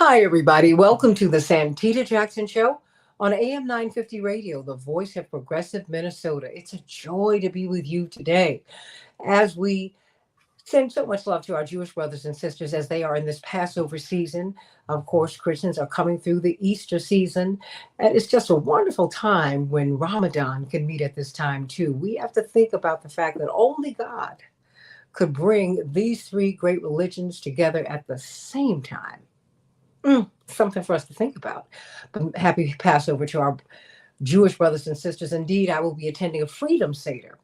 Hi, everybody. Welcome to the Santita Jackson Show on AM 950 Radio, the voice of progressive Minnesota. It's a joy to be with you today as we send so much love to our Jewish brothers and sisters as they are in this Passover season. Of course, Christians are coming through the Easter season, and it's just a wonderful time when Ramadan can meet at this time, too. We have to think about the fact that only God could bring these three great religions together at the same time. Something for us to think about. But happy Passover to our Jewish brothers and sisters. Indeed, I will be attending a Freedom Seder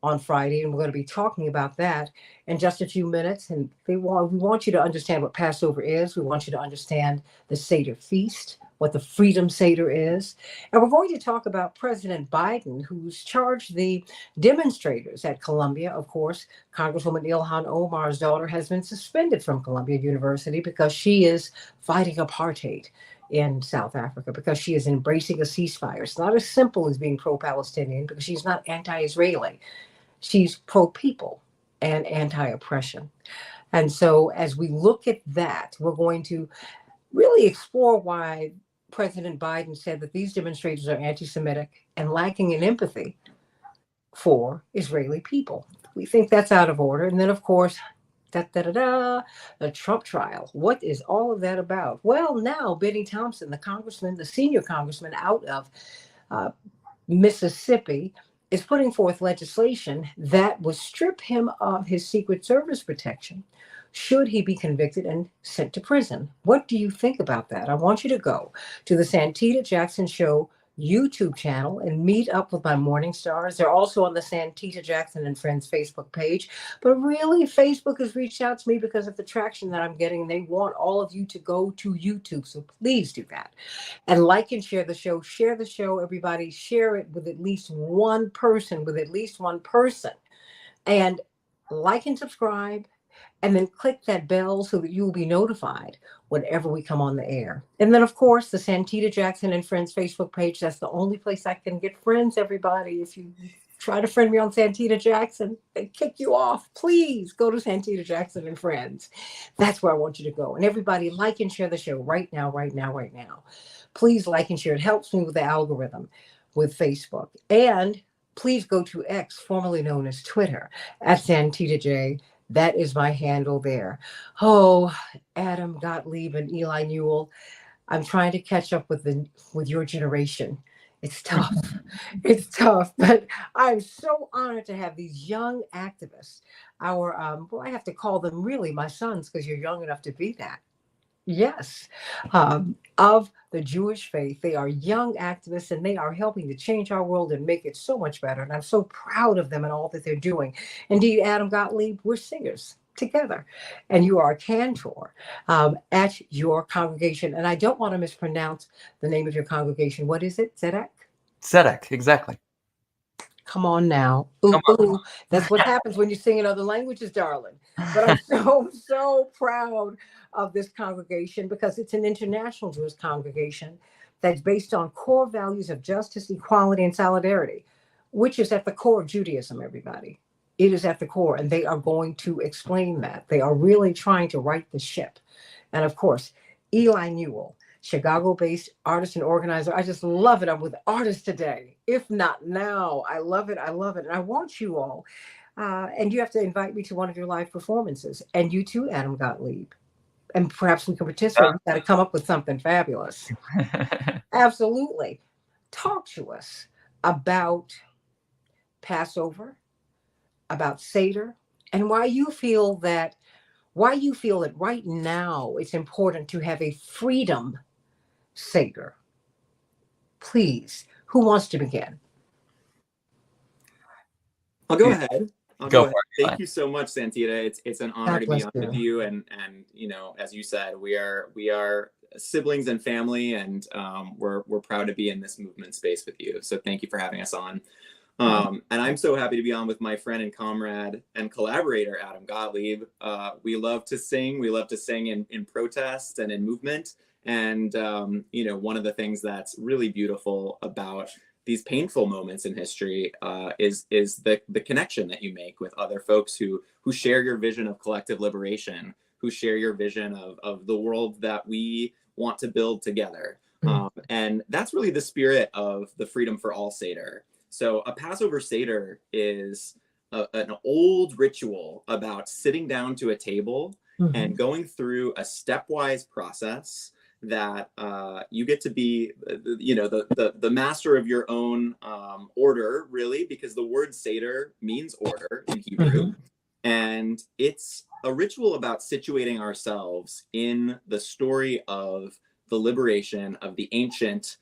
on Friday, and we're going to be talking about that in just a few minutes. And we want you to understand what Passover is. We want you to understand the Seder feast, what the Freedom Seder is. And we're going to talk about President Biden, who's charged the demonstrators at Columbia. Of course, Congresswoman Ilhan Omar's daughter has been suspended from Columbia University because she is fighting apartheid in South Africa, because she is embracing a ceasefire. It's not as simple as being pro-Palestinian, because she's not anti-Israeli. She's pro-people and anti-oppression. And so as we look at that, we're going to really explore why President Biden said that these demonstrators are anti-Semitic and lacking in empathy for Israeli people. We think that's out of order. And then, of course, the Trump trial. What is all of that about? Well, now Benny Thompson, the senior congressman out of Mississippi, is putting forth legislation that would strip him of his Secret Service protection should he be convicted and sent to prison. What do you think about that? I want you to go to the Santita Jackson Show YouTube channel and meet up with my morning stars. They're also on the Santita Jackson and Friends Facebook page. But really, Facebook has reached out to me because of the traction that I'm getting. They want all of you to go to YouTube. So please do that. And like and share the show. Share the show, everybody. Share it with at least one person, And like and subscribe. And then click that bell so that you will be notified whenever we come on the air. And then, of course, the Santita Jackson and Friends Facebook page. That's the only place I can get friends, everybody. If you try to friend me on Santita Jackson, they kick you off. Please go to Santita Jackson and Friends. That's where I want you to go. And everybody, like and share the show right now. Please like and share. It helps me with the algorithm with Facebook. And please go to X, formerly known as Twitter, at Santita J. That is my handle there. Oh, Adam Gottlieb and Eli Newell, I'm trying to catch up with your generation. It's tough. It's tough, but I'm so honored to have these young activists. I have to call them really my sons, because you're young enough to be that. Yes, of the Jewish faith. They are young activists, and they are helping to change our world and make it so much better. And I'm so proud of them and all that they're doing. Indeed, Adam Gottlieb, we're singers together, and you are a cantor at your congregation. And I don't want to mispronounce the name of your congregation. What is it? Zedek? Zedek, exactly. Come on now. Ooh. That's what happens when you sing in other languages, darling. But I'm so proud of this congregation, because it's an international Jewish congregation that's based on core values of justice, equality, and solidarity, which is at the core of Judaism, everybody. It is at the core, and they are going to explain that. They are really trying to right the ship. And of course, Eli Newell, Chicago-based artist and organizer. I just love it. I'm with artists today. If not now, I love it. And I want you all. And you have to invite me to one of your live performances. And you too, Adam Gottlieb. And perhaps we can participate. We've got to come up with something fabulous. Absolutely. Talk to us about Passover, about Seder, and why you feel that right now it's important to have a freedom Seder. Please, who wants to begin? I'll go ahead. Thank it. You so much, Santita. It's an honor to be on with you, and as you said, we are siblings and family, and we're proud to be in this movement space with you. So thank you for having us on. And I'm so happy to be on with my friend and comrade and collaborator, Adam Gottlieb. We love to sing. We love to sing in protest and in movement. And, one of the things that's really beautiful about these painful moments in history is the connection that you make with other folks who share your vision of collective liberation, who share your vision of the world that we want to build together. And that's really the spirit of the Freedom for All Seder. So a Passover Seder is an old ritual about sitting down to a table and going through a stepwise process that you get to be, the master of your own order, really, because the word Seder means order in Hebrew. And it's a ritual about situating ourselves in the story of the liberation of the ancient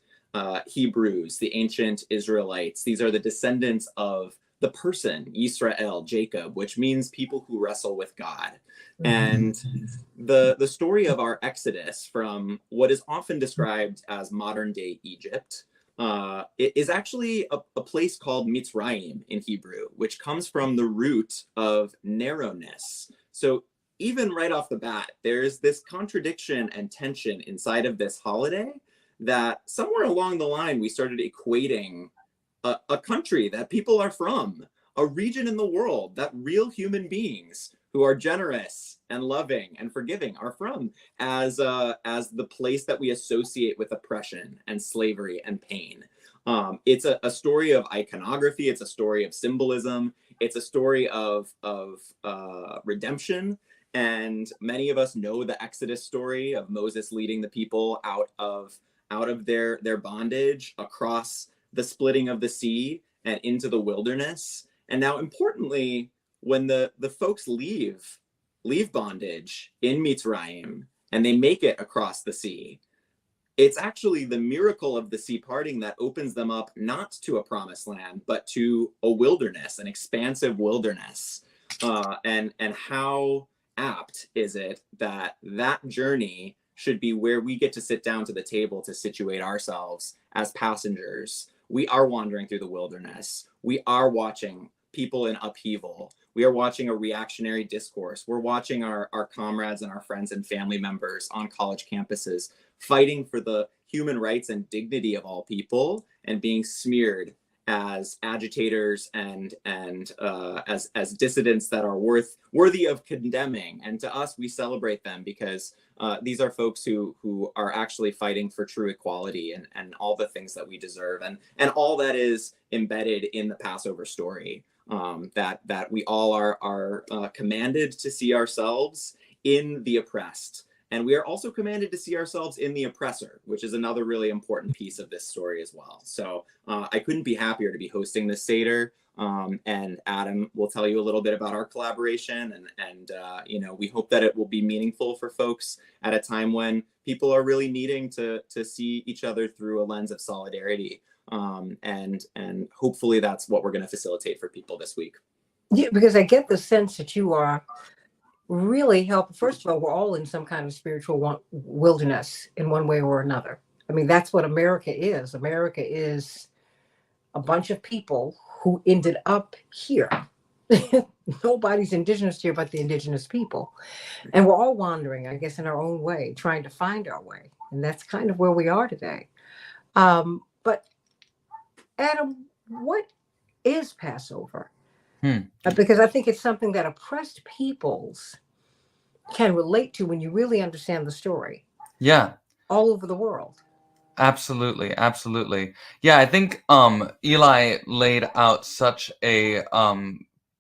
Hebrews, the ancient Israelites. These are the descendants of the person, Yisrael, Jacob, which means people who wrestle with God. And the story of our exodus from what is often described as modern day Egypt it is actually a place called Mitzrayim in Hebrew, which comes from the root of narrowness. So even right off the bat, there's this contradiction and tension inside of this holiday that somewhere along the line, we started equating a country that people are from, a region in the world that real human beings who are generous and loving and forgiving are from, as the place that we associate with oppression and slavery and pain. It's a story of iconography. It's a story of symbolism. It's a story of redemption. And many of us know the Exodus story of Moses leading the people out of their bondage across the splitting of the sea and into the wilderness. And now, importantly, when the folks leave bondage in Mitzrayim and they make it across the sea, it's actually the miracle of the sea parting that opens them up not to a promised land, but to a wilderness, an expansive wilderness. And how apt is it that journey should be where we get to sit down to the table to situate ourselves as passengers. We are wandering through the wilderness. We are watching people in upheaval. We are watching a reactionary discourse. We're watching our comrades and our friends and family members on college campuses fighting for the human rights and dignity of all people and being smeared as agitators and as dissidents that are worthy of condemning. And to us, we celebrate them because these are folks who are actually fighting for true equality and all the things that we deserve and all that is embedded in the Passover story. That we all are commanded to see ourselves in the oppressed. And we are also commanded to see ourselves in the oppressor, which is another really important piece of this story as well. So I couldn't be happier to be hosting this Seder. And Adam will tell you a little bit about our collaboration. And we hope that it will be meaningful for folks at a time when people are really needing to see each other through a lens of solidarity. And hopefully that's what we're going to facilitate for people this week. Yeah, because I get the sense that you are really help. First of all, we're all in some kind of spiritual wilderness in one way or another. I mean, that's what America is. America is a bunch of people who ended up here. Nobody's indigenous here but the indigenous people. And we're all wandering, I guess, in our own way, trying to find our way. And that's kind of where we are today. But Adam, what is Passover? Because I think it's something that oppressed peoples can relate to when you really understand the story. Yeah. All over the world. Absolutely. Yeah, I think Eli laid out such a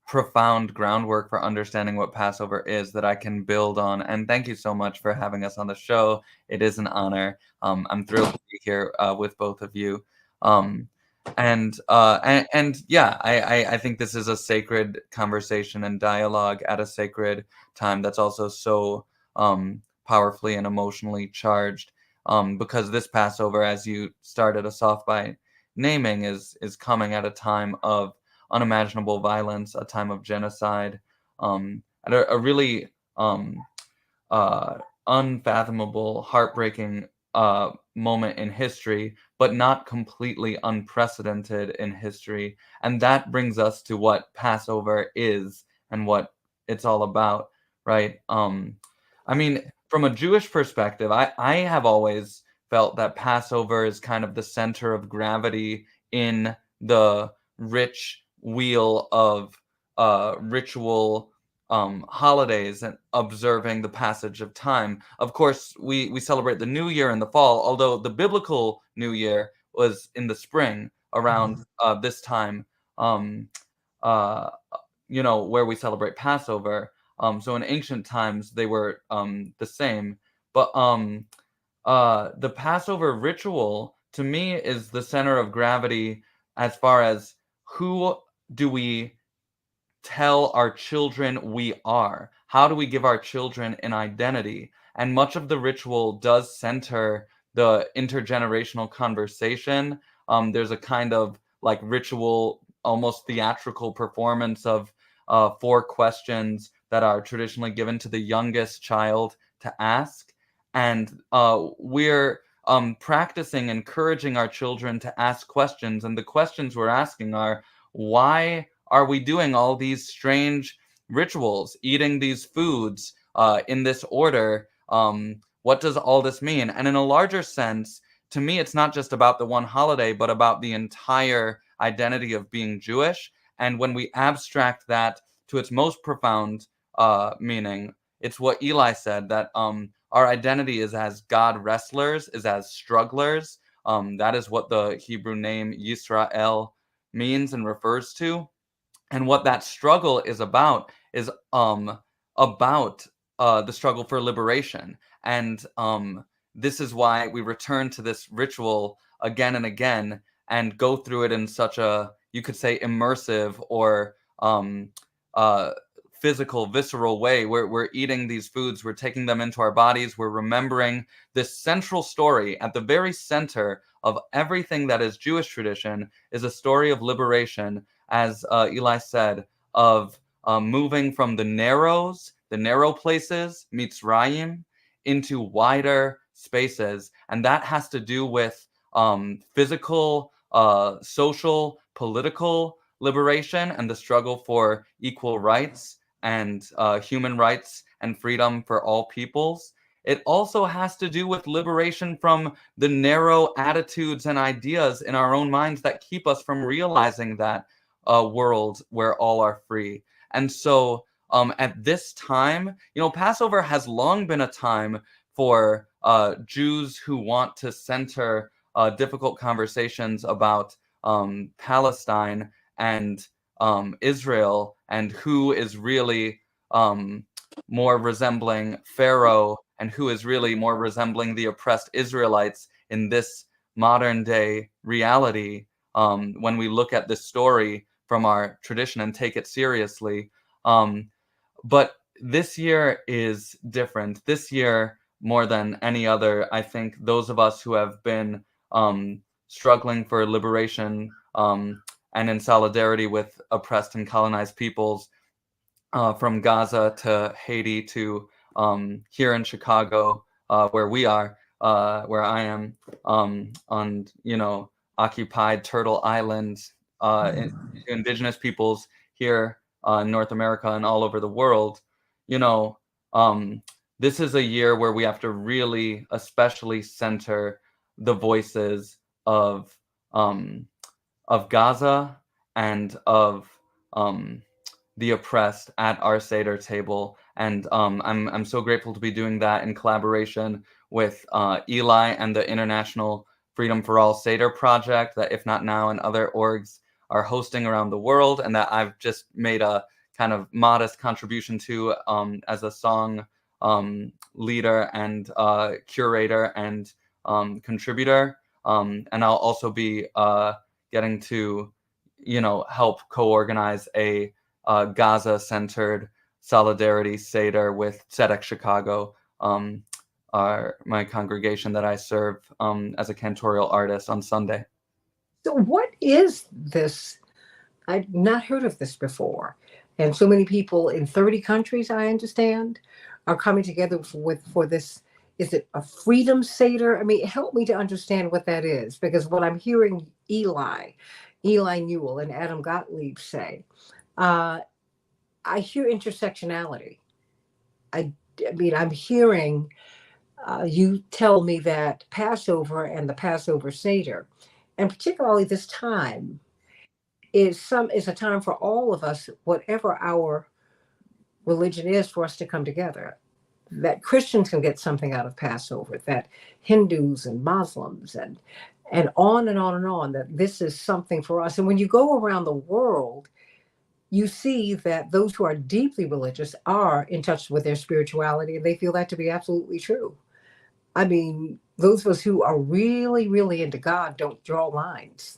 profound groundwork for understanding what Passover is that I can build on. And thank you so much for having us on the show. It is an honor. I'm thrilled to be here with both of you. And yeah, I think this is a sacred conversation and dialogue at a sacred time that's also so powerfully and emotionally charged, because this Passover, as you started us off by naming, is coming at a time of unimaginable violence, a time of genocide, at a really unfathomable, heartbreaking moment in history, but not completely unprecedented in history. And that brings us to what Passover is and what it's all about, right? I mean, from a Jewish perspective, I have always felt that Passover is kind of the center of gravity in the rich wheel of ritual holidays and observing the passage of time. Of course, we celebrate the New Year in the fall, although the biblical New Year was in the spring around this time, uh, where we celebrate Passover. So in ancient times, they were the same. But the Passover ritual, to me, is the center of gravity as far as who do we tell our children we are? How do we give our children an identity? And much of the ritual does center the intergenerational conversation. There's a kind of like ritual, almost theatrical performance of 4 questions that are traditionally given to the youngest child to ask. And we're practicing encouraging our children to ask questions. And the questions we're asking are, why are we doing all these strange rituals, eating these foods in this order? What does all this mean? And in a larger sense, to me, it's not just about the one holiday, but about the entire identity of being Jewish. And when we abstract that to its most profound meaning, it's what Eli said, that our identity is as God wrestlers, is as strugglers. That is what the Hebrew name Yisrael means and refers to. And what that struggle is about about the struggle for liberation. And this is why we return to this ritual again and again and go through it in such a, you could say, immersive or physical, visceral way. We're eating these foods, we're taking them into our bodies, we're remembering this central story. At the very center of everything that is Jewish tradition is a story of liberation, as Eli said, of moving from the narrow places, Mitzrayim, into wider spaces. And that has to do with physical, social, political liberation and the struggle for equal rights and human rights and freedom for all peoples. It also has to do with liberation from the narrow attitudes and ideas in our own minds that keep us from realizing that world where all are free. And so at this time, Passover has long been a time for Jews who want to center difficult conversations about Palestine and Israel, and who is really more resembling Pharaoh and who is really more resembling the oppressed Israelites in this modern day reality. When we look at this story from our tradition and take it seriously. But this year is different. This year, more than any other, I think those of us who have been struggling for liberation and in solidarity with oppressed and colonized peoples, from Gaza to Haiti to here in Chicago, where we are, where I am, on occupied Turtle Island, indigenous peoples here in North America and all over the world. This is a year where we have to really, especially center the voices of Gaza and of the oppressed at our Seder table. And I'm so grateful to be doing that in collaboration with Eli and the International Freedom for All Seder Project, that If Not Now and other orgs are hosting around the world, and that I've just made a kind of modest contribution to as a song leader and curator and contributor. And I'll also be getting to, help co-organize a Gaza-centered solidarity Seder with Seders Chicago, my congregation that I serve as a cantorial artist on Sunday. So what is this? I've not heard of this before. And so many people in 30 countries, I understand, are coming together for this. Is it a freedom Seder? I mean, help me to understand what that is, because what I'm hearing Eli Newell and Adam Gottlieb say, I hear intersectionality. I mean, I'm hearing you tell me that Passover and the Passover Seder, and particularly this time, is a time for all of us, whatever our religion is for us to come together, that Christians can get something out of Passover, that Hindus and Muslims and on and on and on, that this is something for us. And when you go around the world, you see that those who are deeply religious are in touch with their spirituality, and they feel that to be absolutely true. I mean, those of us who are really, really into God don't draw lines.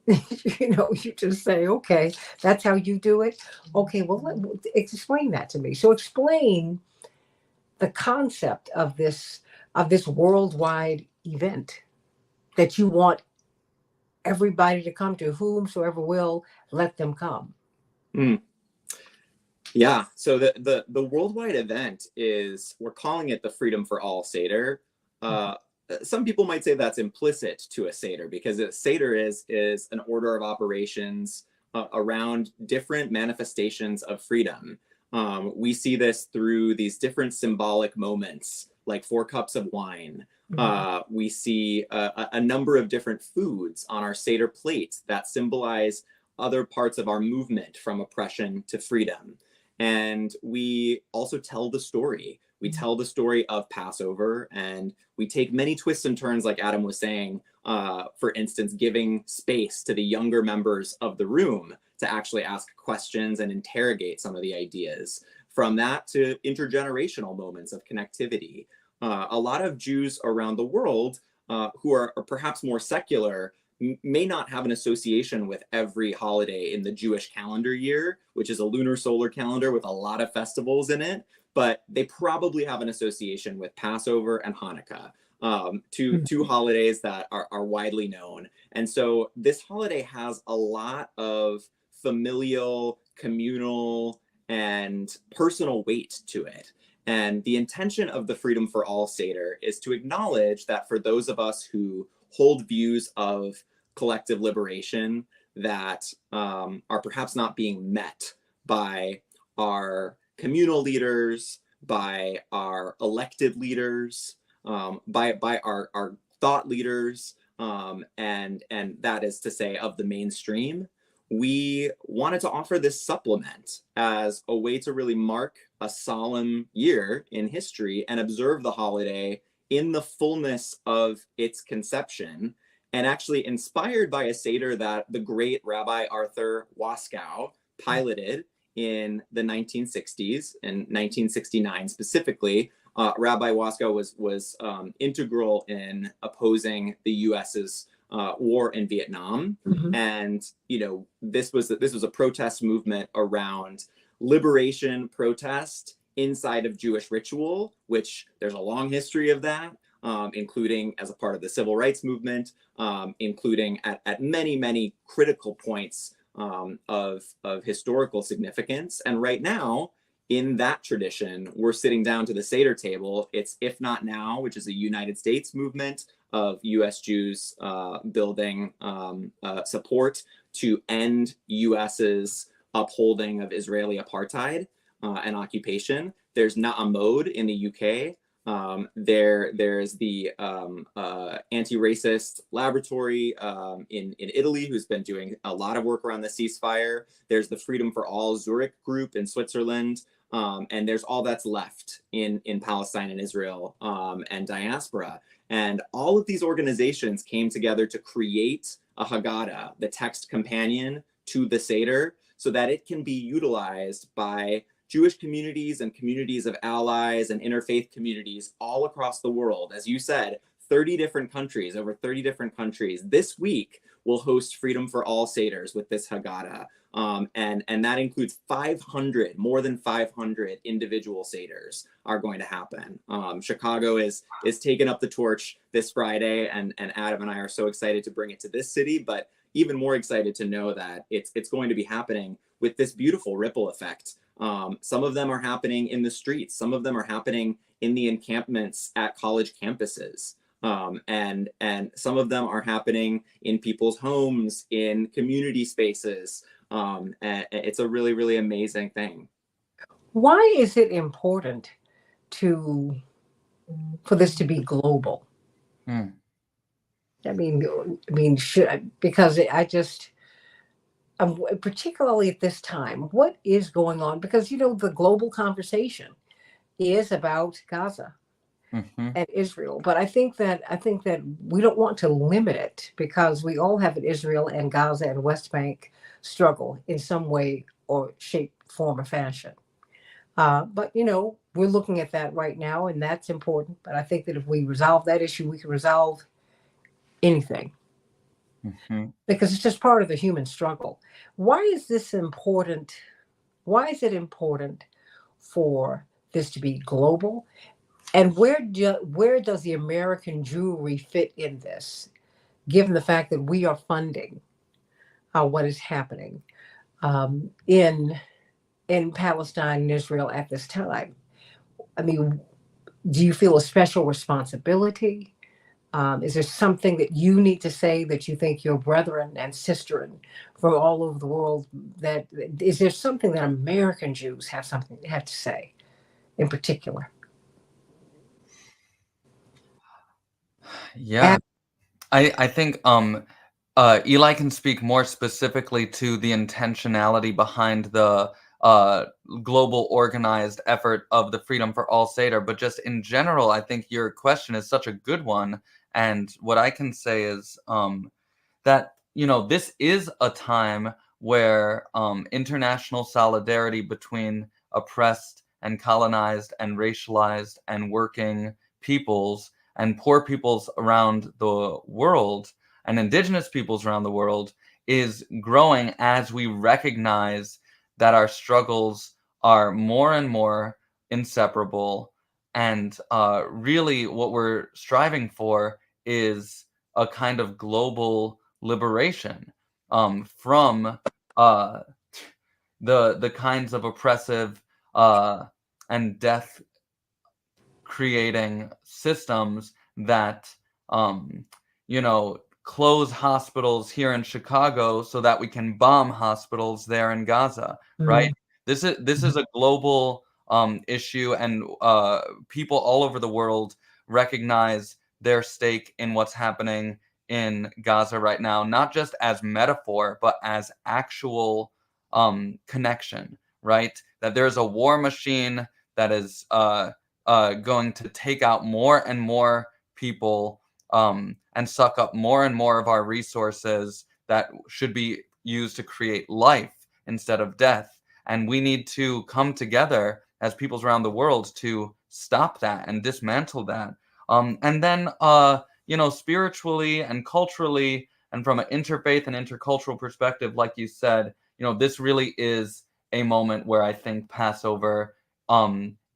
You just say, okay, that's how you do it. Okay, well, explain that to me. So explain the concept of this worldwide event that you want everybody to come to. Whomsoever will, let them come. Yeah. So the worldwide event is, we're calling it the Freedom for All Seder. Some people might say that's implicit to a Seder, because a Seder is an order of operations around different manifestations of freedom. We see this through these different symbolic moments, like 4 cups of wine. We see a number of different foods on our Seder plates that symbolize other parts of our movement from oppression to freedom. And we also tell the story. We tell the story of Passover, and we take many twists and turns, like Adam was saying, for instance, giving space to the younger members of the room to actually ask questions and interrogate some of the ideas. From that to intergenerational moments of connectivity. A lot of Jews around the world who are perhaps more secular may not have an association with every holiday in the Jewish calendar year, which is a lunar solar calendar with a lot of festivals in it, but they probably have an association with Passover and Hanukkah, two holidays that are widely known. And so this holiday has a lot of familial, communal, and personal weight to it. And the intention of the Freedom for All Seder is to acknowledge that for those of us who hold views of collective liberation that are perhaps not being met by our communal leaders, by our elected leaders, by our thought leaders, and that is to say of the mainstream, we wanted to offer this supplement as a way to really mark a solemn year in history and observe the holiday in the fullness of its conception, and actually inspired by a Seder that the great Rabbi Arthur Waskow piloted in the 1960s, in 1969 specifically. Rabbi Waskow was integral in opposing the U.S.'s war in Vietnam. And, this was a protest movement around liberation protest inside of Jewish ritual, which there's a long history of that, including as a part of the civil rights movement, including at many, many critical points of historical significance. And right now, in that tradition, we're sitting down to the Seder table. It's If Not Now, which is a United States movement of U.S. Jews building support to end U.S.'s upholding of Israeli apartheid and occupation. There's Na'amod in the UK. There's the anti-racist laboratory in Italy, who's been doing a lot of work around the ceasefire. There's the Freedom for All Zurich group in Switzerland. And there's All That's Left in Palestine and Israel and diaspora. And all of these organizations came together to create a Haggadah, the text companion to the Seder, so that it can be utilized by Jewish communities and communities of allies and interfaith communities all across the world. As you said, 30 different countries, over 30 different countries. This week, will host Freedom for All Seders with this Haggadah. And that includes more than 500 individual Seders are going to happen. Chicago is taking up the torch this Friday, and Adam and I are so excited to bring it to this city, but even more excited to know that it's going to be happening with this beautiful ripple effect. Some of them are happening in the streets. Some of them are happening in the encampments at college campuses. And some of them are happening in people's homes, in community spaces. And it's a really, really amazing thing. Why is it important for this to be global? because particularly at this time, what is going on? Because, the global conversation is about Gaza and Israel. But I think that we don't want to limit it, because we all have an Israel and Gaza and West Bank struggle in some way or shape, form, or fashion. But we're looking at that right now, and that's important. But I think that if we resolve that issue, we can resolve anything, because it's just part of the human struggle. Why is this important? Why is it important for this to be global? And where does the American Jewry fit in this, given the fact that we are funding what is happening in Palestine and Israel at this time? I mean, do you feel a special responsibility? Is there something that you need to say that you think your brethren and sisterin from all over the world, that is there something that American Jews have to say in particular? Yeah, I think Eli can speak more specifically to the intentionality behind the uh, global organized effort of the Freedom for All Seder, but just in general, I think your question is such a good one. And what I can say is that, this is a time where international solidarity between oppressed and colonized and racialized and working peoples and poor peoples around the world and indigenous peoples around the world is growing, as we recognize that our struggles are more and more inseparable. And really, what we're striving for is a kind of global liberation from uh, the kinds of oppressive and death creating systems that close hospitals here in Chicago so that we can bomb hospitals there in Gaza, right? This is a global issue, and people all over the world recognize their stake in what's happening in Gaza right now, not just as metaphor, but as actual connection, right? That there's a war machine that is going to take out more and more people and suck up more and more of our resources that should be used to create life instead of death. And we need to come together as peoples around the world to stop that and dismantle that. And then, spiritually and culturally, and from an interfaith and intercultural perspective, like you said, this really is a moment where I think Passover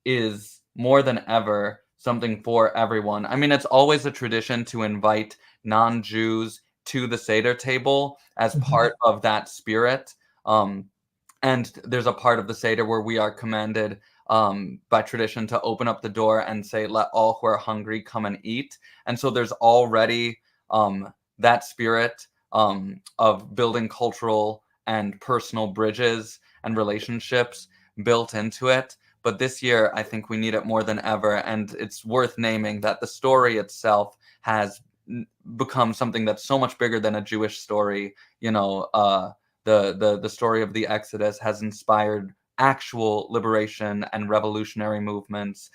is more than ever something for everyone. I mean, it's always a tradition to invite non-Jews to the Seder table as part of that spirit. And there's a part of the Seder where we are commanded by tradition to open up the door and say, let all who are hungry come and eat. And so there's already that spirit of building cultural and personal bridges and relationships built into it. But this year, I think we need it more than ever. And it's worth naming that the story itself has become something that's so much bigger than a Jewish story. The story of the Exodus has inspired actual liberation and revolutionary movements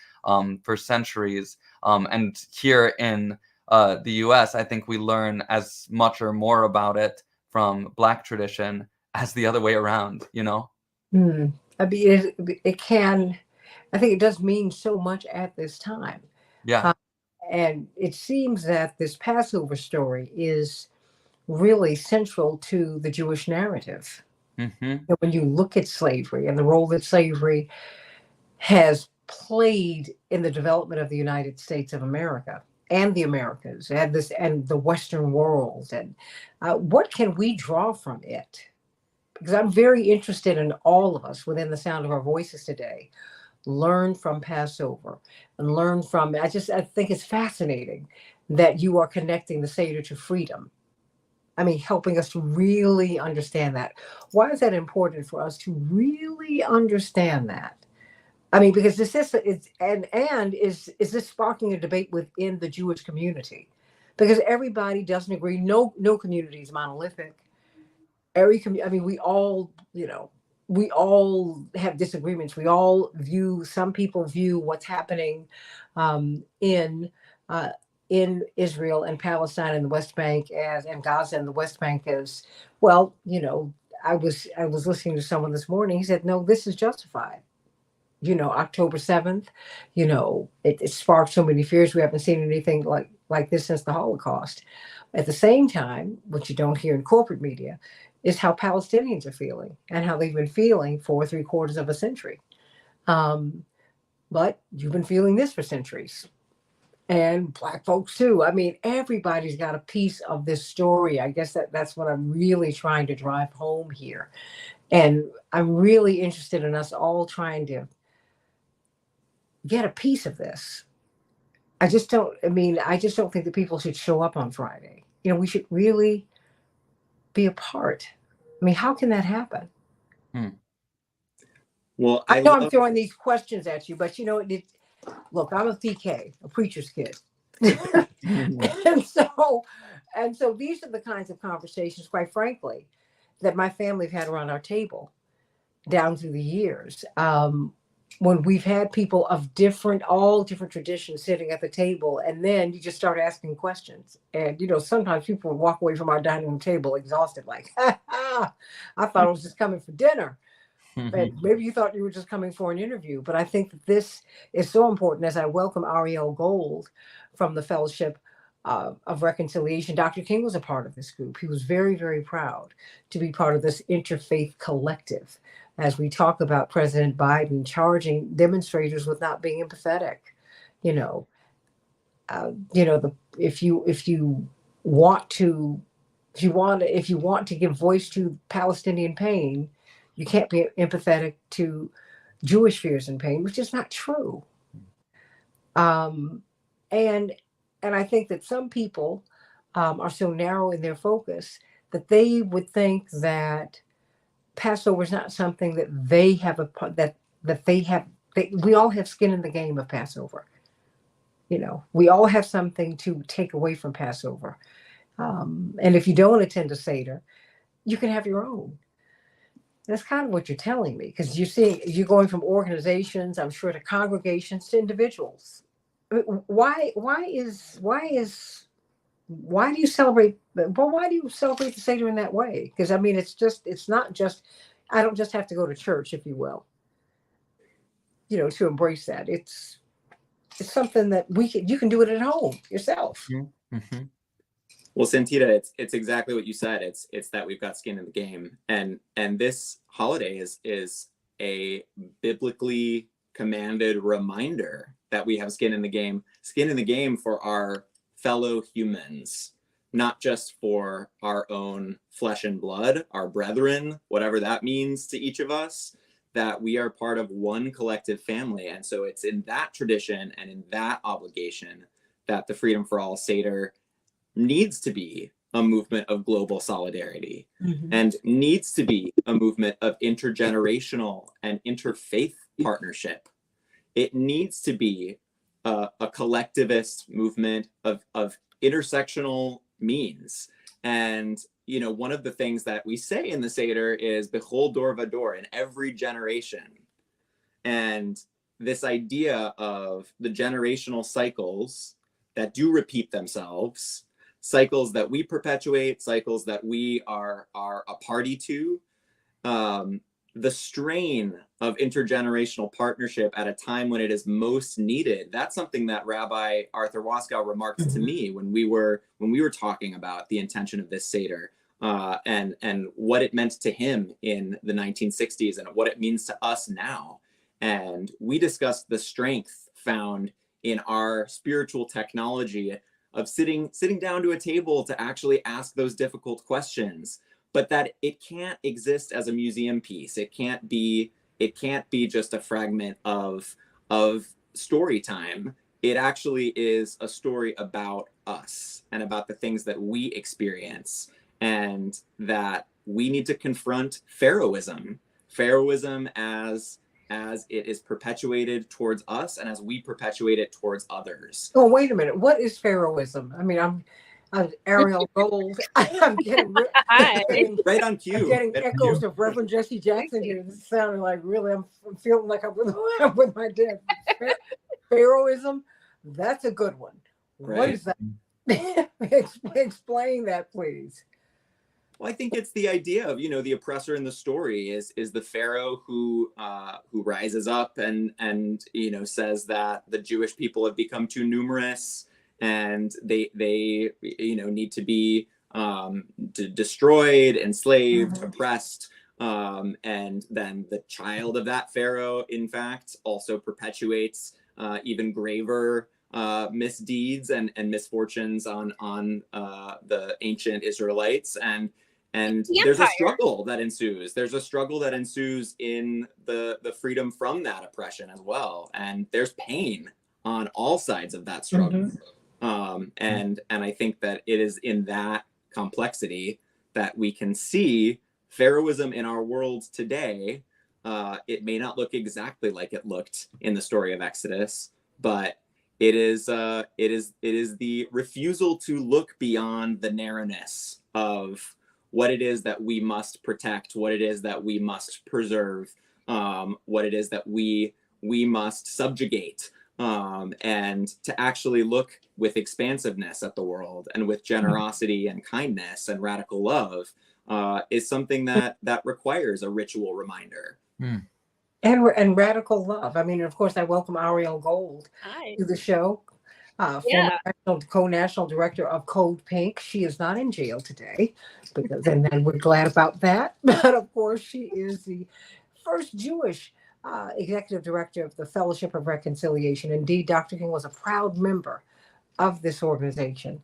for centuries. And here in the US, I think we learn as much or more about it from Black tradition as the other way around, I mean, it can, I think it does mean so much at this time. Yeah. And it seems that this Passover story is really central to the Jewish narrative. When you look at slavery and the role that slavery has played in the development of the United States of America and the Americas and the Western world, and what can we draw from it? Because I'm very interested in all of us within the sound of our voices today learn from Passover and learn from I think it's fascinating that you are connecting the Seder to freedom. I mean, helping us to really understand that. Why is that important for us to really understand that? I mean, because this is is this sparking a debate within the Jewish community? Because everybody doesn't agree. No community is monolithic. I mean, we all, we all have disagreements. We all view, some people view what's happening um, in uh, in Israel and Palestine and the West Bank as, and Gaza and the West Bank as, well, I was listening to someone this morning. He said, no, this is justified. October 7th, it sparked so many fears. We haven't seen anything like this since the Holocaust. At the same time, what you don't hear in corporate media is how Palestinians are feeling and how they've been feeling for three-quarters of a century. Um, but you've been feeling this for centuries. And Black folks too. I mean, everybody's got a piece of this story. I guess that's what I'm really trying to drive home here. And I'm really interested in us all trying to get a piece of this. I just don't think that people should show up on Friday. We should really be a part. I mean, how can that happen? Well, I know I'm throwing these questions at you, but look, I'm a PK, a preacher's kid. and so these are the kinds of conversations, quite frankly, that my family have had around our table down through the years. When we've had people of all different traditions sitting at the table, and then you just start asking questions. And, sometimes people would walk away from our dining room table exhausted, like, I thought I was just coming for dinner. And maybe you thought you were just coming for an interview. But I think that this is so important. As I welcome Ariel Gold from the Fellowship of Reconciliation, Dr. King was a part of this group. He was very, very proud to be part of this interfaith collective as we talk about President Biden charging demonstrators with not being empathetic. If you want to give voice to Palestinian pain, you can't be empathetic to Jewish fears and pain, which is not true. And I think that some people are so narrow in their focus that they would think that Passover is not something that they have we all have skin in the game of Passover. We all have something to take away from Passover. And if you don't attend a Seder, you can have your own. That's kind of what you're telling me, because you're going from organizations, I'm sure, to congregations, to individuals. I mean, why do you celebrate? Well, why do you celebrate the Seder in that way? Because I mean, it's not just. I don't just have to go to church, if you will, to embrace that. It's something that you can do it at home yourself. Mm-hmm. Well, Santita, it's exactly what you said. It's that we've got skin in the game, and this holiday is a biblically commanded reminder that we have skin in the game for our fellow humans, not just for our own flesh and blood, our brethren, whatever that means to each of us, that we are part of one collective family. And so it's in that tradition and in that obligation that the Freedom for All Seder needs to be a movement of global solidarity, and needs to be a movement of intergenerational and interfaith partnership. It needs to be a collectivist movement of intersectional means. And one of the things that we say in the Seder is Bechol Dor Vador, in every generation. And this idea of the generational cycles that do repeat themselves, cycles that we perpetuate, cycles that we are a party to, the strain of intergenerational partnership at a time when it is most needed. That's something that Rabbi Arthur Waskow remarked to me when we were talking about the intention of this Seder, and what it meant to him in the 1960s and what it means to us now. And we discussed the strength found in our spiritual technology of sitting down to a table to actually ask those difficult questions, but that it can't exist as a museum piece. It can't be just a fragment of story time. It actually is a story about us and about the things that we experience, and that we need to confront Pharaohism as it is perpetuated towards us and as we perpetuate it towards others. Oh, wait a minute. What is Pharaohism? I mean, Ariel Gold. I'm getting, Hi. Right on cue. I'm getting Right on echoes cue. of Reverend Jesse Jackson here. This is sounding like really, I'm feeling like I'm with, I'm with my dad. Pharaohism, that's a good one. What Right. is that? Explain that, please. Well, I think it's the idea of, the oppressor in the story is the pharaoh who rises up and says that the Jewish people have become too numerous and they need to be destroyed, enslaved, oppressed. And then the child of that pharaoh, in fact, also perpetuates even graver misdeeds and misfortunes on the ancient Israelites. And there's a struggle that ensues. There's a struggle that ensues in the freedom from that oppression as well. And there's pain on all sides of that struggle. And I think that it is in that complexity that we can see Pharaohism in our world today. It may not look exactly like it looked in the story of Exodus, but it is the refusal to look beyond the narrowness of what it is that we must protect, what it is that we must preserve, what it is that we must subjugate, and to actually look with expansiveness at the world and with generosity and kindness and radical love is something that requires a ritual reminder. And radical love. I mean, of course, I welcome Ariel Gold to the show. Former co-national director of Code Pink. She is not in jail today, and we're glad about that. But of course, she is the first Jewish executive director of the Fellowship of Reconciliation. Indeed, Dr. King was a proud member of this organization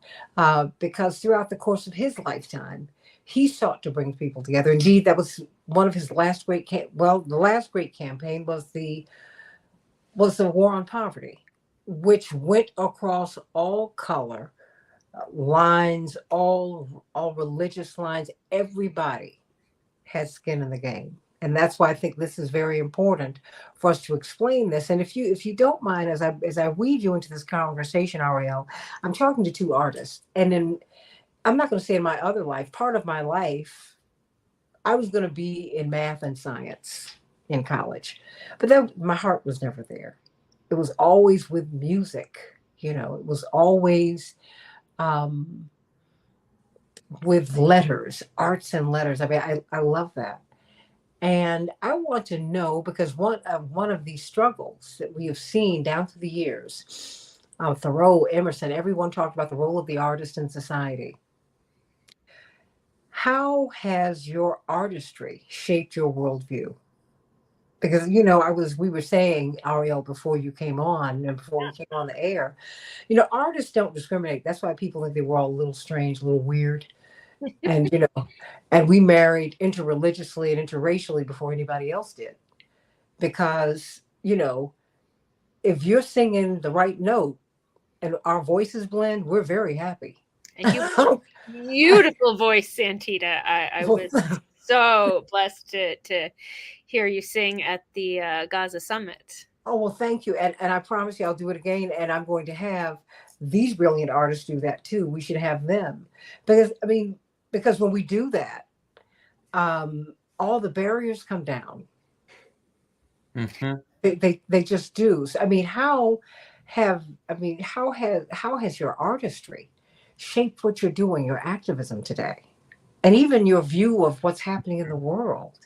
because throughout the course of his lifetime, he sought to bring people together. Indeed, that was one of his last great the last great campaign was the war on poverty, which went across all color lines, all religious lines. Everybody has skin in the game, and that's why I think this is very important for us to explain this. And if you don't mind, as I weave you into this conversation, Ariel, I'm talking to two artists, and then I'm not going to say in my other life, part of my life, I was going to be in math and science in college, but my heart was never there. It was always with music, it was always with letters, arts and letters. I mean, I love that. And I want to know, because one of these struggles that we have seen down through the years, Thoreau, Emerson, everyone talked about the role of the artist in society. How has your artistry shaped your worldview? Because we were saying, Ariel, before you came on and before we came on the air, artists don't discriminate. That's why people think they were all a little strange, a little weird, and and we married interreligiously and interracially before anybody else did, because if you're singing the right note and our voices blend, we're very happy. And you beautiful voice, Santita. I was so blessed to hear you sing at the Gaza Summit. Oh, well, thank you. And I promise you I'll do it again. And I'm going to have these brilliant artists do that too. We should have them. Because when we do that, all the barriers come down. They just do. So, how has your artistry shaped what you're doing, your activism today, and even your view of what's happening in the world?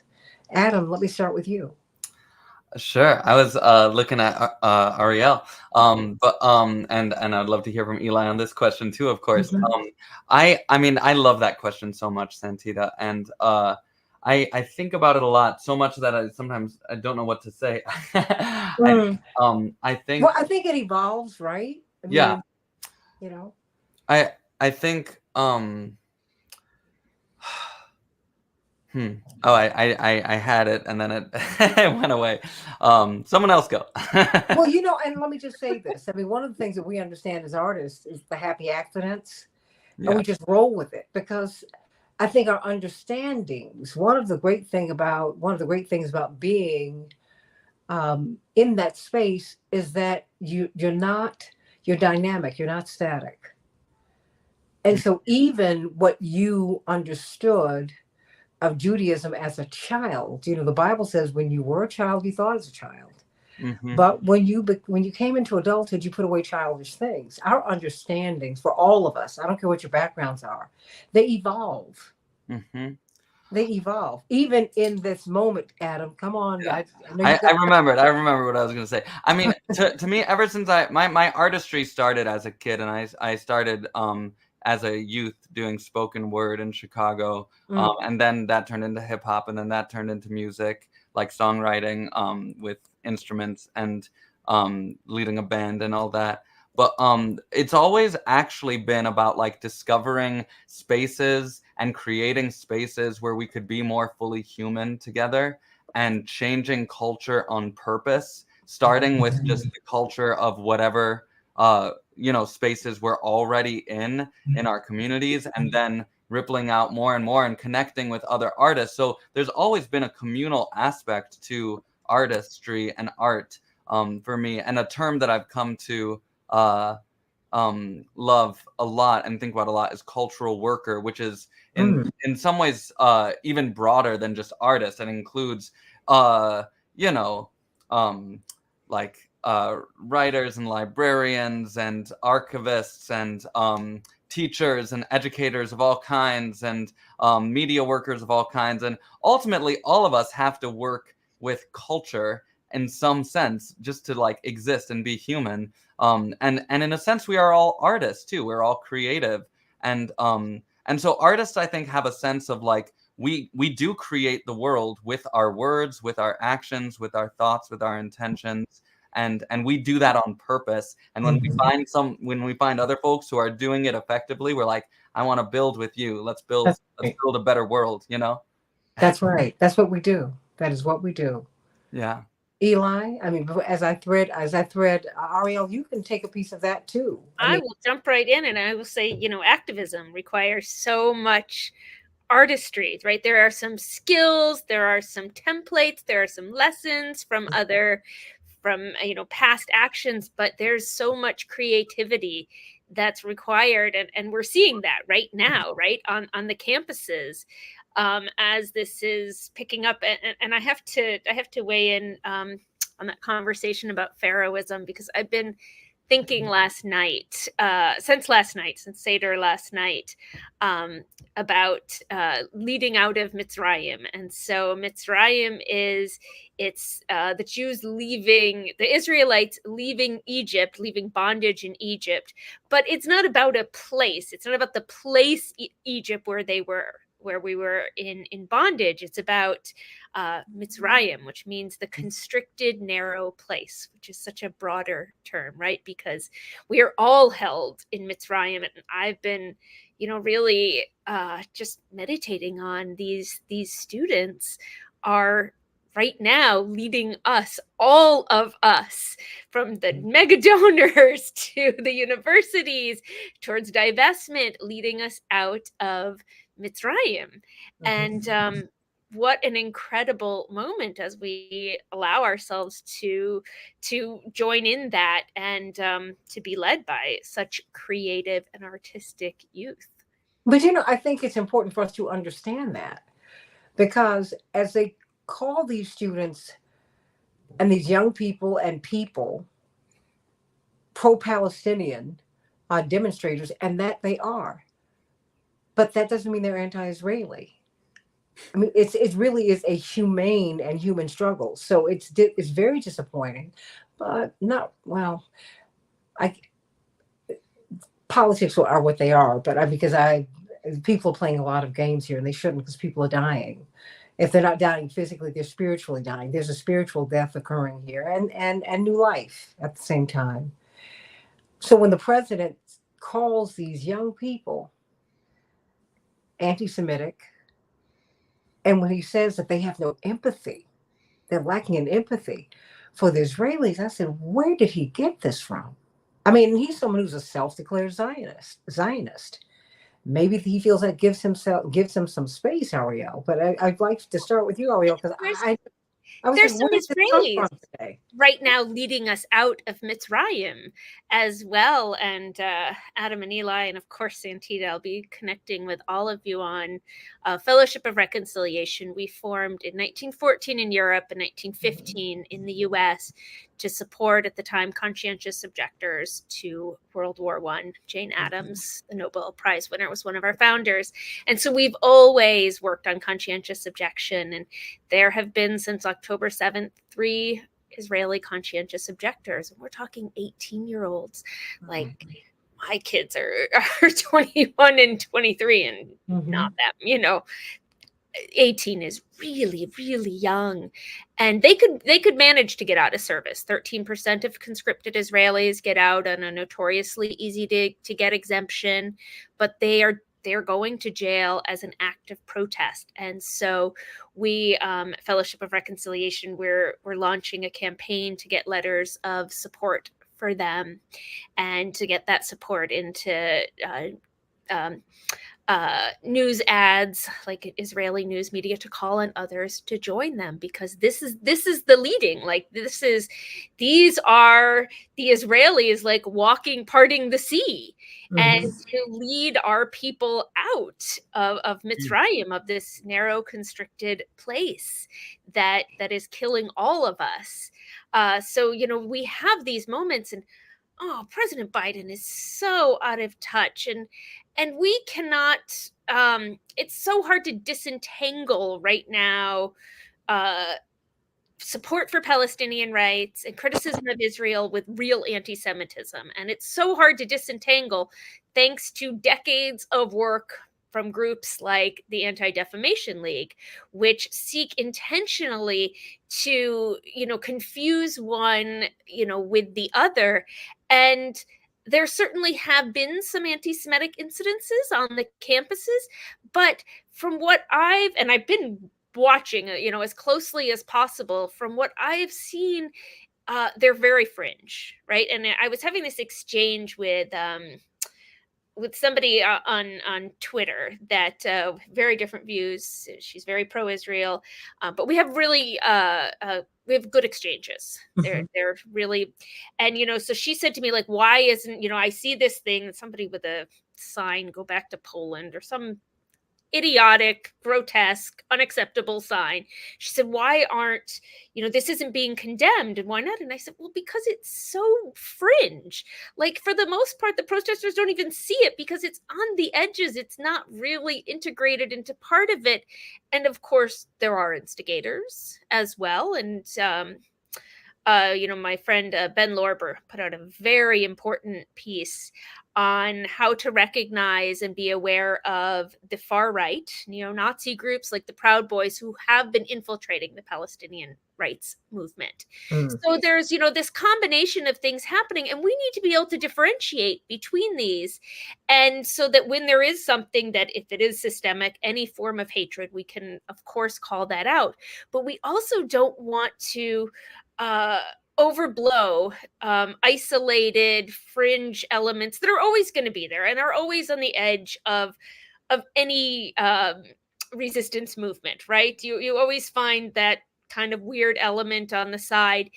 Adam, let me start with you. Sure. I was looking at Ariel, but and I'd love to hear from Eli on this question too, of course. I love that question so much, Santita, and I think about it a lot, so much that I sometimes don't know what to say. I think. Well, I think it evolves, right? I think. I had it and then it, it went away. Someone else go. Well, and let me just say this. One of the things that we understand as artists is the happy accidents, and we just roll with it, because I think our understandings, one of the great things about being in that space is that you're dynamic, you're not static. And so even what you understood of Judaism as a child, you know, the Bible says when you were a child, you thought as a child. Mm-hmm. But when you came into adulthood, you put away childish things. Our understandings for all of us, I don't care what your backgrounds are, they evolve. Mm-hmm. They evolve. Even in this moment, Adam, come on. Yeah. I know you got. I remembered. I remember what I was going to say. I mean, to me, ever since my artistry started as a kid, and I started as a youth doing spoken word in Chicago, and then that turned into hip hop, and then that turned into music, like songwriting with instruments and leading a band and all that. But it's always actually been about like discovering spaces and creating spaces where we could be more fully human together and changing culture on purpose, starting with just the culture of whatever spaces we're already in our communities, and then rippling out more and more and connecting with other artists. So there's always been a communal aspect to artistry and art for me, and a term that I've come to love a lot and think about a lot is cultural worker, which is in some ways even broader than just artist, and includes like writers and librarians and archivists and teachers and educators of all kinds and media workers of all kinds. And ultimately all of us have to work with culture in some sense just to like exist and be human. And in a sense we are all artists too. We're all creative. And so artists, I think, have a sense of like we do create the world with our words, with our actions, with our thoughts, with our intentions, and we do that on purpose. And when we find other folks who are doing it effectively, we're like, I want to build with you. Let's build a better world, you know? That's right. That's what we do. That is what we do. Yeah. Eli, I mean, as I thread, Ariel, you can take a piece of that too. I will jump right in and I will say, activism requires so much artistry, right? There are some skills, there are some templates, there are some lessons from past actions, but there's so much creativity that's required, and we're seeing that right now, right on the campuses, as this is picking up. And I have to weigh in on that conversation about Pharaohism, because I've been thinking since Seder last night, about leading out of Mitzrayim. And so Mitzrayim it's the Jews leaving, the Israelites leaving Egypt, leaving bondage in Egypt. But it's not about a place. It's not about the place Egypt where we were in bondage. It's about Mitzrayim, which means the constricted, narrow place, which is such a broader term, right? Because we are all held in Mitzrayim. And I've been, really just meditating on these students are right now leading us, all of us, from the mega donors to the universities towards divestment, leading us out of Mitzrayim. And what an incredible moment as we allow ourselves to join in that, and to be led by such creative and artistic youth. But I think it's important for us to understand that, because as they call these students and these young people and people pro-Palestinian demonstrators, and that they are, but that doesn't mean they're anti-Israeli. I mean, it really is a humane and human struggle. So it's very disappointing, but not well. Politics are what they are, but because people are playing a lot of games here, and they shouldn't, because people are dying. If they're not dying physically, they're spiritually dying. There's a spiritual death occurring here, and new life at the same time. So when the president calls these young people anti-Semitic, and when he says that they have no empathy, they're lacking in empathy for the Israelis, I said, where did he get this from? I mean, he's someone who's a self-declared Zionist. Maybe he feels that gives him some space, Ariel. But I'd like to start with you, Ariel, because I was There's like, some where did this come Israelis from today? right now leading us out of Mitzrayim as well. And Adam and Eli, and of course, Santita, I'll be connecting with all of you on Fellowship of Reconciliation. We formed in 1914 in Europe and 1915 in the US to support, at the time, conscientious objectors to World War I. Jane Addams, the Nobel Prize winner, was one of our founders. And so we've always worked on conscientious objection. And there have been, since October 7th, 3 Israeli conscientious objectors. And we're talking 18-year-olds. Like, my kids are 21 and 23 and not that, 18 is really, really young. And they could manage to get out of service. 13% of conscripted Israelis get out on a notoriously easy to get exemption, but they're going to jail as an act of protest. And so we, Fellowship of Reconciliation, we're launching a campaign to get letters of support for them and to get that support into news ads, like Israeli news media, to call on others to join them, because this is the leading, like these are the Israelis like parting the sea and to lead our people out of Mitzrayim, of this narrow, constricted place that is killing all of us. So we have these moments, and President Biden is so out of touch, and we cannot, it's so hard to disentangle right now support for Palestinian rights and criticism of Israel with real anti-Semitism. And it's so hard to disentangle, thanks to decades of work from groups like the Anti-Defamation League, which seek intentionally to, confuse one, with the other. And there certainly have been some anti-Semitic incidences on the campuses, but from what I've been watching, as closely as possible, from what I have seen, they're very fringe, right? And I was having this exchange with somebody on Twitter that very different views. She's very pro-Israel, but we have really we have good exchanges. They're really, and so she said to me, like, why isn't I see this thing, somebody with a sign, "Go back to Poland," or some idiotic, grotesque, unacceptable sign. She said, why aren't, this isn't being condemned, and why not? And I said, well, because it's so fringe. Like, for the most part, the protesters don't even see it because it's on the edges. It's not really integrated into part of it. And of course, there are instigators as well. And, my friend Ben Lorber put out a very important piece on how to recognize and be aware of the far right, neo-Nazi groups like the Proud Boys, who have been infiltrating the Palestinian rights movement. So there's, this combination of things happening, and we need to be able to differentiate between these. And so that when there is something that, if it is systemic, any form of hatred, we can, of course, call that out. But we also don't want to overblow isolated fringe elements that are always going to be there and are always on the edge of any resistance movement, right? You always find that kind of weird element on the side.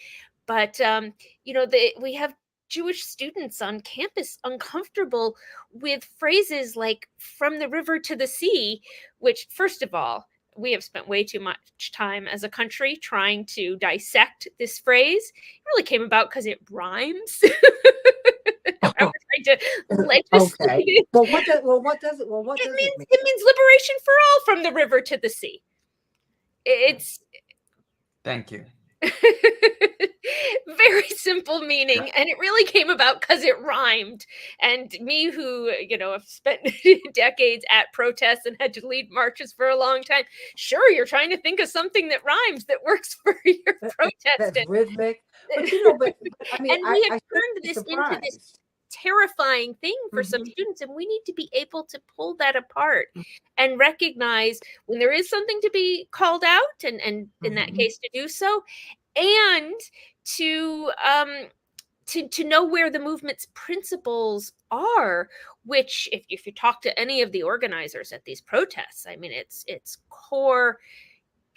But we have Jewish students on campus uncomfortable with phrases like "from the river to the sea," which, first of all, we have spent way too much time as a country trying to dissect this phrase. It really came about because it rhymes. I was trying to legislate it. Well, what does it mean? It means liberation for all, from the river to the sea. It's Thank you. very simple meaning, and it really came about because it rhymed. And me, who have spent decades at protests and had to lead marches for a long time, sure, you're trying to think of something that rhymes, that works for your protest. That's rhythmic. But I mean, and we have turned this into this terrifying thing for some students, and we need to be able to pull that apart and recognize when there is something to be called out, and in that case to do so, and to know where the movement's principles are, which if you talk to any of the organizers at these protests, I mean, it's core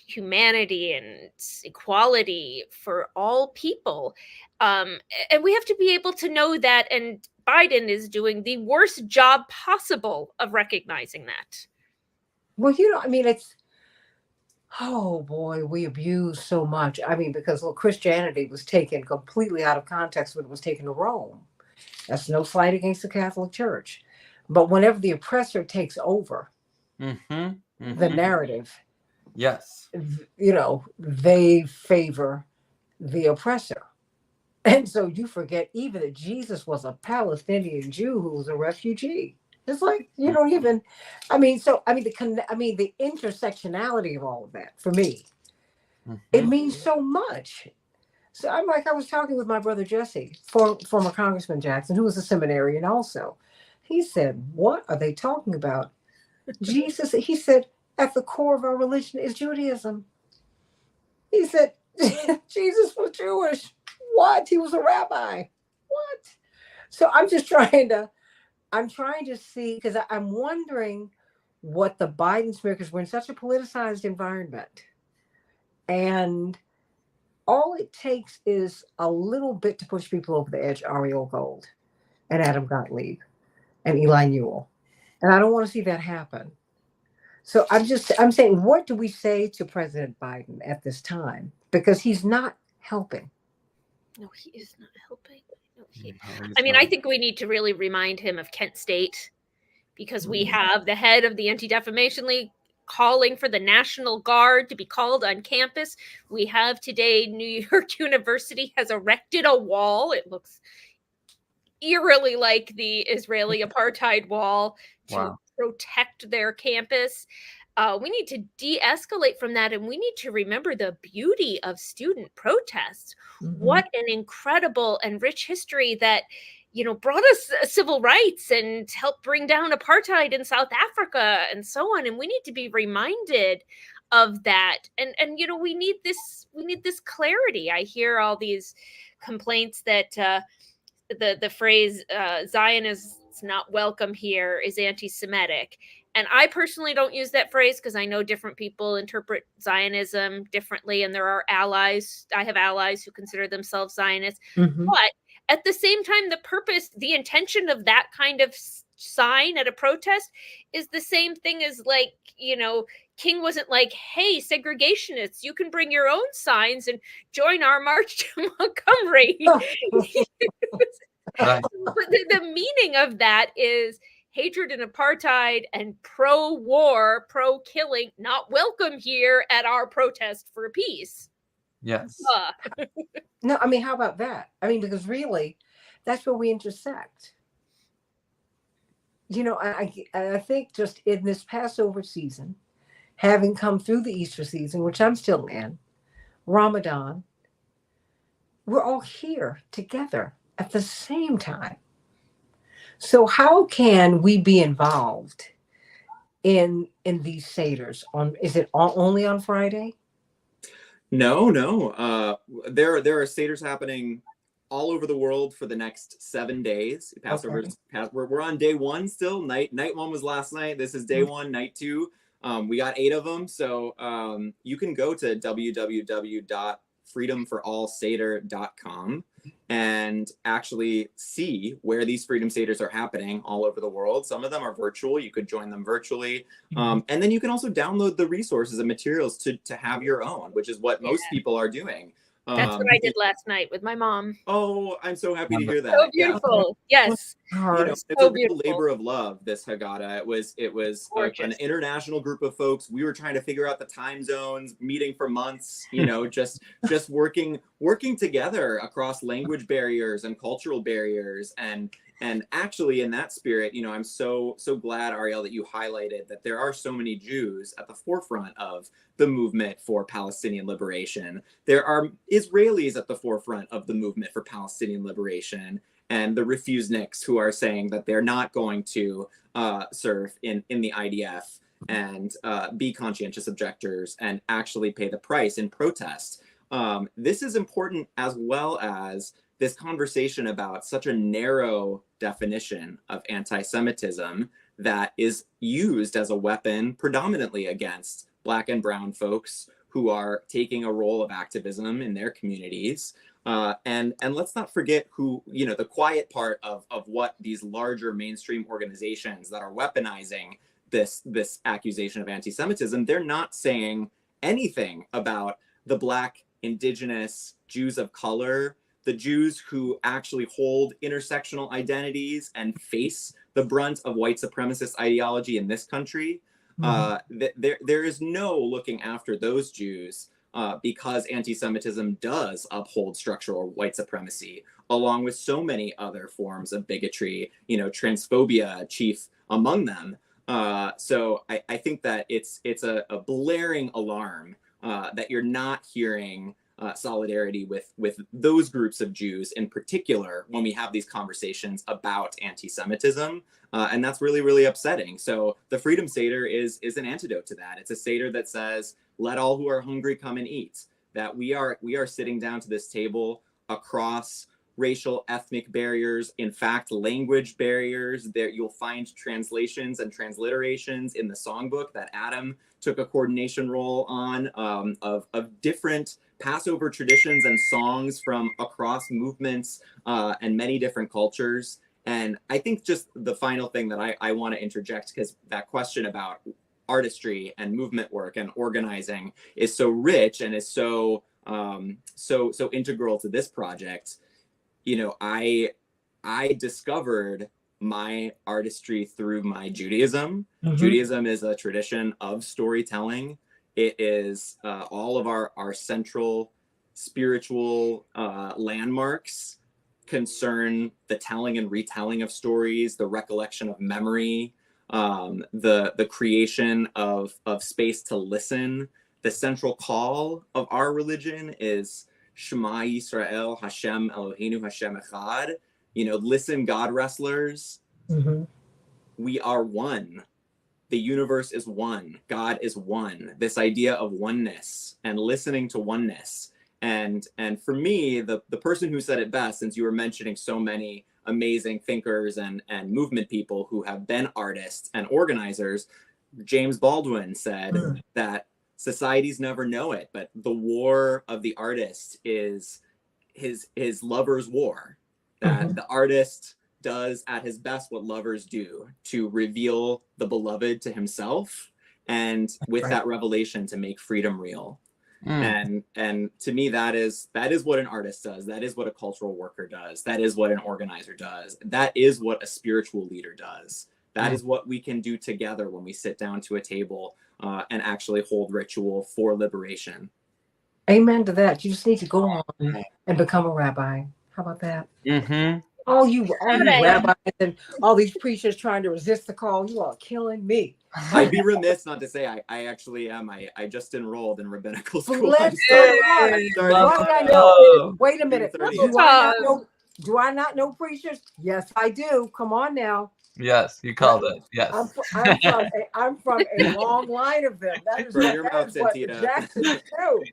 humanity and equality for all people. And we have to be able to know that. And Biden is doing the worst job possible of recognizing that. Well, I mean, oh boy, we abuse so much. I mean, because Christianity was taken completely out of context when it was taken to Rome. That's no slight against the Catholic Church. But whenever the oppressor takes over the narrative, yes, they favor the oppressor. And so you forget even that Jesus was a Palestinian Jew who was a refugee. It's like you don't even. The intersectionality of all of that for me, it means so much. So I was talking with my brother Jesse, former Congressman Jackson, who was a seminarian also. He said, "What are they talking about?" Jesus, he said, at the core of our religion is Judaism. He said, Jesus was Jewish. What? He was a rabbi. What? So I'm trying to see, because I'm wondering what the Biden smear, because we're in such a politicized environment. And all it takes is a little bit to push people over the edge. Ariel Gold and Adam Gottlieb and Eli Newell. And I don't want to see that happen. So I'm saying, what do we say to President Biden at this time? Because he's not helping. No, he is not helping. I think we need to really remind him of Kent State, because we have the head of the Anti-Defamation League calling for the National Guard to be called on campus. We have today, New York University has erected a wall. It looks eerily like the Israeli apartheid wall to protect their campus. We need to de-escalate from that, and we need to remember the beauty of student protests. What an incredible and rich history that brought us civil rights and helped bring down apartheid in South Africa and so on. And we need to be reminded of that. And we need this clarity. I hear all these complaints that the phrase Zionists not welcome here is anti-Semitic. And I personally don't use that phrase because I know different people interpret Zionism differently, and there are allies. I have allies who consider themselves Zionists. But at the same time, the intention of that kind of sign at a protest is the same thing as King wasn't like, hey, segregationists, you can bring your own signs and join our march to Montgomery. But the meaning of that is hatred and apartheid and pro-war, pro-killing, not welcome here at our protest for peace. Yes. No, how about that? Because really, that's where we intersect. I think just in this Passover season, having come through the Easter season, which I'm still in, Ramadan, we're all here together at the same time. So how can we be involved in these Seders? Is it only on Friday? No. There are Seders happening all over the world for the next 7 days. Passover. Okay. We're on day one still. Night one was last night. This is day one. Night two. We got 8 of them. So you can go to www.freedomforallseder.com and actually see where these Freedom Seders are happening all over the world. Some of them are virtual. You could join them virtually. And then you can also download the resources and materials to have your own, which is what most people are doing. That's what I did last night with my mom. Oh, I'm so happy to hear that. So beautiful. Yeah. Yes. It's a real labor of love, this Haggadah. It was an international group of folks. We were trying to figure out the time zones, meeting for months, just working together across language barriers and cultural barriers. And actually, in that spirit, I'm so glad, Ariel, that you highlighted that there are so many Jews at the forefront of the movement for Palestinian liberation. There are Israelis at the forefront of the movement for Palestinian liberation, and the refuseniks who are saying that they're not going to serve in the IDF and be conscientious objectors and actually pay the price in protest. This is important, as well as this conversation about such a narrow definition of anti-Semitism that is used as a weapon predominantly against Black and brown folks who are taking a role of activism in their communities. And let's not forget who, the quiet part of what these larger mainstream organizations that are weaponizing this accusation of anti-Semitism, they're not saying anything about the Black, Indigenous, Jews of color, the Jews who actually hold intersectional identities and face the brunt of white supremacist ideology in this country. There is no looking after those Jews because anti-Semitism does uphold structural white supremacy, along with so many other forms of bigotry, transphobia chief among them. So I think that it's a blaring alarm that you're not hearing solidarity with those groups of Jews in particular when we have these conversations about anti-Semitism. And that's really, really upsetting. So the Freedom Seder is an antidote to that. It's a Seder that says, let all who are hungry come and eat. That we are sitting down to this table across racial, ethnic barriers, in fact, language barriers. There you'll find translations and transliterations in the songbook that Adam took a coordination role on of different Passover traditions and songs from across movements and many different cultures. And I think just the final thing that I want to interject, because that question about artistry and movement work and organizing is so rich and is so integral to this project. I discovered my artistry through my Judaism. Judaism is a tradition of storytelling. It is all of our central spiritual landmarks concern the telling and retelling of stories, the recollection of memory, the creation of space to listen. The central call of our religion is Shema Yisrael, Hashem Eloheinu, Hashem Echad. Listen, God wrestlers. We are one. The universe is one. God is one. This idea of oneness and listening to oneness. And for me, the person who said it best, since you were mentioning so many amazing thinkers and movement people who have been artists and organizers, James Baldwin said that societies never know it, but the war of the artist is his lover's war. That the artist does at his best what lovers do, to reveal the beloved to himself, and with that revelation to make freedom real. And to me, that is what an artist does. That is what a cultural worker does. That is what an organizer does. That is what a spiritual leader does. That is what we can do together when we sit down to a table and actually hold ritual for liberation. Amen to that. You just need to go on and become a rabbi. How about that? All you rabbis and all these preachers trying to resist the call, you are killing me. I'd be remiss not to say I actually am. I just enrolled in rabbinical school. Let's go. Wait a minute. Do I not know preachers? Yes, I do. Come on now. Yes, you called it. Yes. I'm from a long line of them. That is what Jackson do.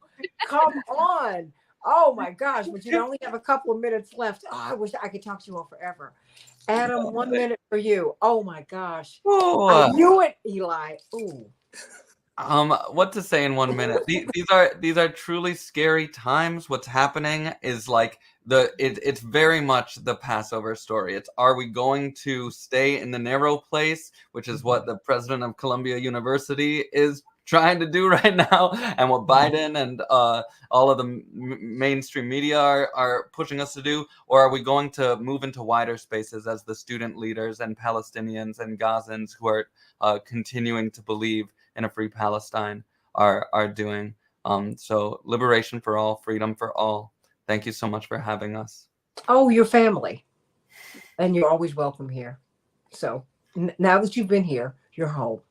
Come on. Oh my gosh, but you only have a couple of minutes left. Oh, I wish I could talk to you all forever. Adam, 1 minute for you. Oh my gosh. I knew it, Eli. Ooh. What to say in 1 minute? These are truly scary times. What's happening is like it's very much the Passover story. It's, are we going to stay in the narrow place, which is what the president of Columbia University is trying to do right now, and what Biden and all of the mainstream media are pushing us to do? Or are we going to move into wider spaces as the student leaders and Palestinians and Gazans who are continuing to believe in a free Palestine are doing? So liberation for all, freedom for all. Thank you so much for having us. Oh, your family. And you're always welcome here. So now that you've been here, you're home.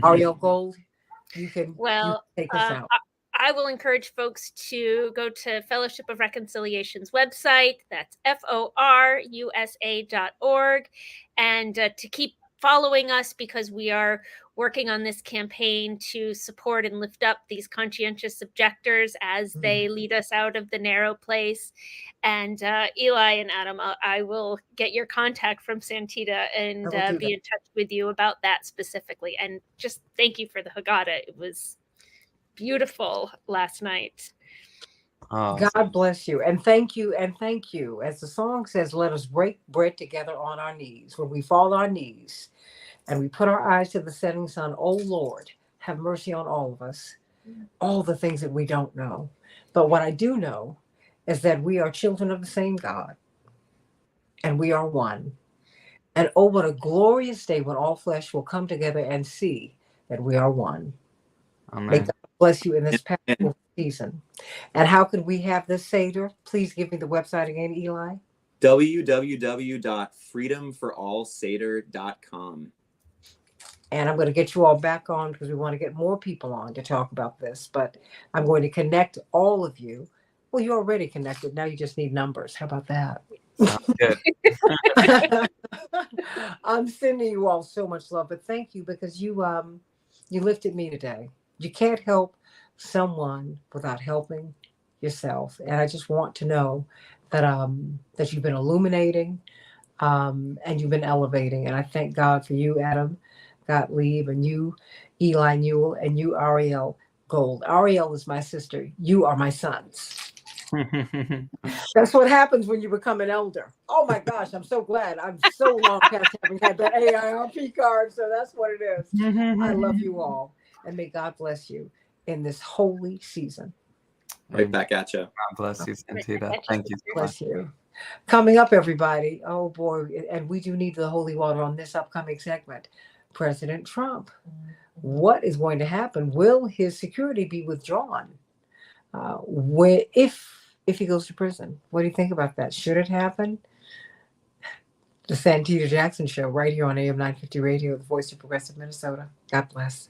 Ariel Gold, you can take us out. I will encourage folks to go to Fellowship of Reconciliation's website. That's FORUSA.org. And to keep following us, because we are working on this campaign to support and lift up these conscientious objectors as they lead us out of the narrow place. And Eli and Adam, I will get your contact from Santita and be in touch with you about that specifically. And just thank you for the Haggadah. It was beautiful last night. Oh, God bless you. And thank you. And thank you. As the song says, let us break bread together on our knees. When we fall on our knees and we put our eyes to the setting sun, oh Lord, have mercy on all of us, all the things that we don't know. But what I do know is that we are children of the same God and we are one. And oh, what a glorious day when all flesh will come together and see that we are one. May amen. God bless you in this And Passover season. And how can we have this Seder? Please give me the website again, Eli. www.freedomforallseder.com. And I'm going to get you all back on because we want to get more people on to talk about this. But I'm going to connect all of you. Well, you're already connected. Now you just need numbers. How about that? Sounds good. I'm sending you all so much love, but thank you because you lifted me today. You can't help someone without helping yourself, and I just want to know that that you've been illuminating and you've been elevating, and I thank God for you, Adam Gottlieb, and you, Eli Newell, and you, Ariel Gold. Ariel is my sister. You are my sons. That's what happens when you become an elder. Oh my gosh, I'm so glad. I'm so long past having had that AIRP card, so that's what it is. I love you all, and may God bless you in this holy season. Right back at you. God bless you, Santita. Thank you so much. Bless you. Coming up, everybody. Oh boy, and we do need the holy water on this upcoming segment. President Trump. What is going to happen? Will his security be withdrawn? If he goes to prison, what do you think about that? Should it happen? The Santita Jackson Show, right here on AM 950 Radio, the voice of progressive Minnesota. God bless.